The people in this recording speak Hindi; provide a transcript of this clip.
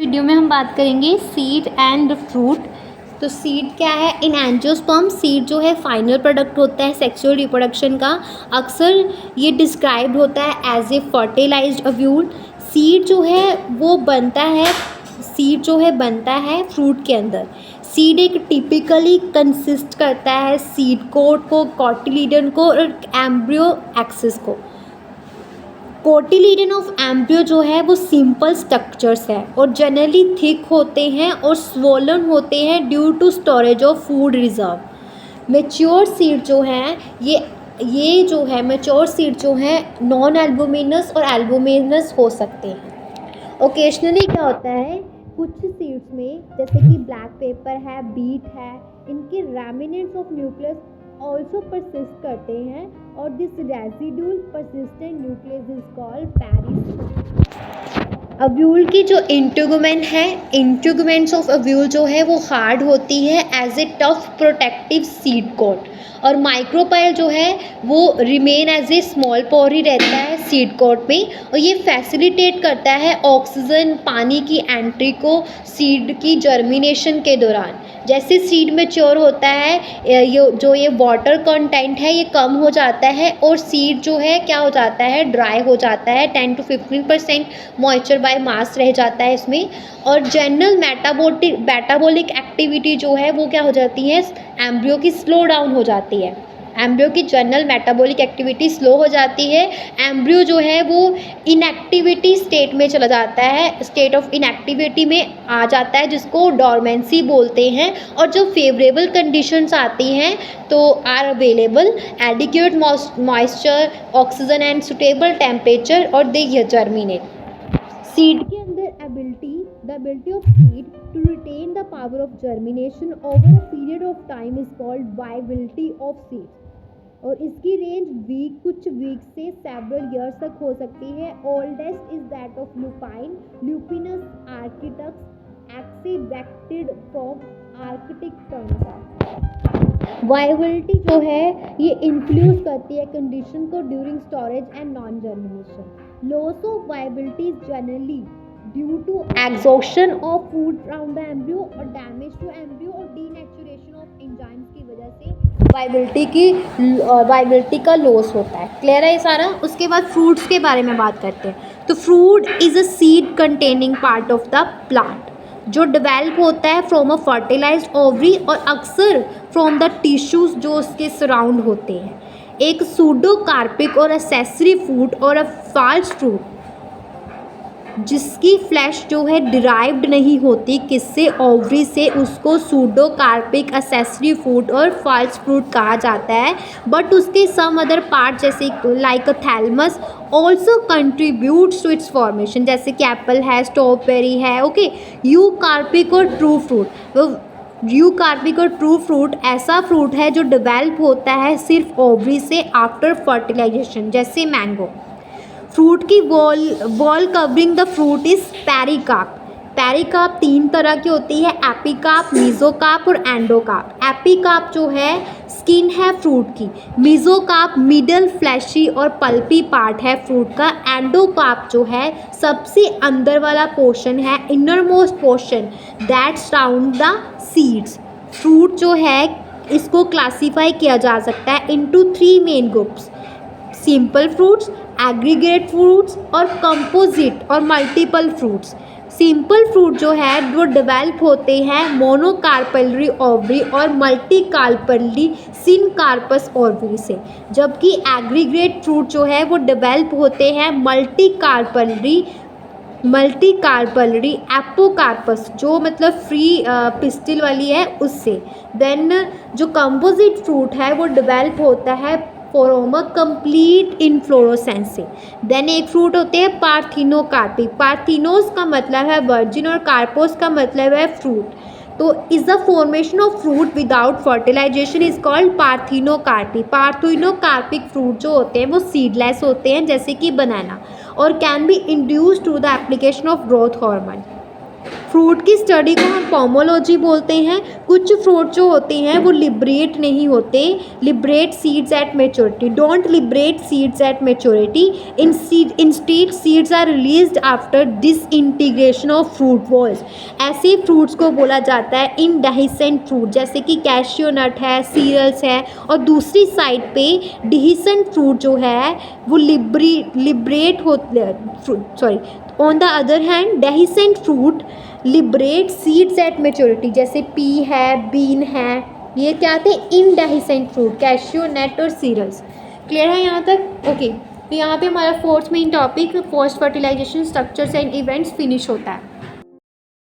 वीडियो में हम बात करेंगे सीड एंड फ्रूट। तो सीड क्या है? इन एंजियोस्पर्म सीड जो है फाइनल प्रोडक्ट होता है सेक्सुअल रिप्रोडक्शन का। अक्सर ये डिस्क्राइब्ड होता है as a fertilised ovule. Seed जो है वो बनता है फ्रूट के अंदर। सीड एक टिपिकली कंसिस्ट करता है सीड कोट को, कॉटिलीडन को और एम्ब्रियो एक्सिस को। कोटिलीडन ऑफ एम्ब्रियो जो है वो सिंपल स्ट्रक्चर्स है और जनरली थिक होते हैं और स्वोलन होते हैं due to storage of food reserve. Mature seed जो है ये जो है मेच्योर सीड जो है नॉन एल्बुमिनस और एल्बुमिनस हो सकते हैं। ओकेजनली क्या होता है, कुछ सीड्स में जैसे कि ब्लैक पेपर है, बीट है, इनके रैमिनेंट्स ऑफ न्यूक्लियस ऑल्सो परसिस्ट करते हैं और this residual persistent nucleus is called peristome. Ovule की जो इंटेगुमेंट है, इंटेगुमेंट्स ऑफ ओव्यूल जो है वो हार्ड होती है as a tough protective seed coat और माइक्रोपाइल जो है वो remain as a small pore ही रहता है सीड कोट में और ये फैसिलिटेट करता है ऑक्सीजन पानी की एंट्री को सीड की जर्मिनेशन के दौरान। जैसे सीड मैच्योर होता है ये वाटर कंटेंट है ये कम हो जाता है और सीड जो है क्या हो जाता है, ड्राई हो जाता है। 10 to 15% मॉइस्चर बाय मास रह जाता है इसमें। और जनरल मेटाबॉलिक एक्टिविटी जो है वो क्या हो जाती है, एम्ब्रियो की स्लो डाउन हो जाती है। एम्ब्रियो की जनरल मेटाबॉलिक एक्टिविटी स्लो हो जाती है। एम्ब्रियो जो है वो इनएक्टिविटी स्टेट में चला जाता है, स्टेट ऑफ इनएक्टिविटी में आ जाता है जिसको डॉर्मेंसी बोलते हैं। और जो फेवरेबल कंडीशंस आती हैं तो are available adequate moisture, oxygen and suitable temperature और दे जर्मिनेट। सीड के अंदर the ability of seed to retain the power of germination over a period of time is called viability of seed और इसकी रेंज कुछ वीक से सेवरल ईयर्स तक हो सकती है। Oldest is that of lupinus arcticus excavated from arctic terns. Viability जो है ये इन्फ्लुएंस करती है कंडीशन को during storage and non germination. Loss of viability is generally due to exhaustion of food around the embryo और डैमेज टू एम्ब्रियो और डीनेचुरेशन ऑफ एंजाइम्स की वजह से वायबिलिटी का लॉस होता है। क्लियर है ये सारा? उसके बाद फ्रूट्स के बारे में बात करते हैं। तो fruit is a seed containing part of the plant जो डेवलप होता है फ्रॉम अ फर्टिलाइज्ड ओवरी और अक्सर फ्रॉम द टिश्यूज जो उसके सराउंड होते हैं। एक सूडो कार्पिक और एसेसरी फ्रूट और अ फॉल्स फ्रूट जिसकी फ्लैश जो है डिराइव्ड नहीं होती किससे, ओवरी से, उसको सूडो कार्पिक एसेसरी फ्रूट और फॉल्स फ्रूट कहा जाता है। बट उसके सम अदर पार्ट जैसे like a thalamus also contributes to its formation, जैसे कि एप्पल है, स्ट्रॉबेरी है। ओके, यू कार्पिक और ट्रू फ्रूट ऐसा फ्रूट है जो डेवलप होता है सिर्फ ओवरी से आफ्टर फर्टिलाइजेशन, जैसे मैंगो। फ्रूट की wall covering the fruit is pericarp. Pericarp 3 तरह की होती है, एपिकार्प, मीजोकार्प और एंडोकार्प। एपिकार्प जो है स्किन है फ्रूट की, मीजोकार्प मिडल फ्लैशी और पल्पी पार्ट है फ्रूट का, एंडोकार्प जो है सबसे अंदर वाला पोर्शन है, inner most portion that surround the seeds. Fruit जो है इसको क्लासीफाई किया जा सकता है into 3 main groups, simple fruits, aggregate fruits और कंपोजिट और मल्टीपल फ्रूट्स। सिंपल फ्रूट जो है वो डेवलप होते हैं मोनोकार्पलरी ओवरी और मल्टीकार्पलरी सिनकार्पस ओवरी से, जबकि एग्रीगेट फ्रूट जो है वो डेवलप होते हैं मल्टीकार्पलरी एपोकार्पस जो मतलब फ्री पिस्टिल वाली है उससे। देन जो कंपोजिट फ्रूट है वो डेवलप होता है फ्रॉम अ कंप्लीट इन्फ्लोरोसेंस से। देन एक फ्रूट होते हैं पार्थिनोकार्पिक। पार्थिनोस का मतलब है वर्जिन और कार्पोस का मतलब है फ्रूट। तो is the formation of fruit without fertilisation is called parthenocarpic. Parthenocarpic fruit जो होते हैं वो सीडलेस होते हैं जैसे कि बनाना और can be induced through the application of growth hormone. Fruit की स्टडी को हम पोमोलॉजी बोलते हैं। कुछ फ्रूट जो होते हैं वो लिबरेट नहीं होते, liberate seeds at maturity, don't liberate seeds at maturity, instead seeds are released after disintegration of fruit walls. ऐसे फ्रूट्स को बोला जाता है इनडेहिसेंट फ्रूट, जैसे कि कैशियो नट है, सीरियल्स है। और दूसरी साइड पे डिहिसेंट फ्रूट जो है वो लिबरेट होते, sorry, on the other hand dehiscent fruit liberate seeds at maturity, जैसे पी है, बीन है, ये क्या थे इनडेहिसेंट फ्रूट, कैशियो नट और सीरियल्स। क्लियर है यहाँ तक? ओके, तो यहाँ पे हमारा fourth main topic post fertilisation structures and events finish होता है।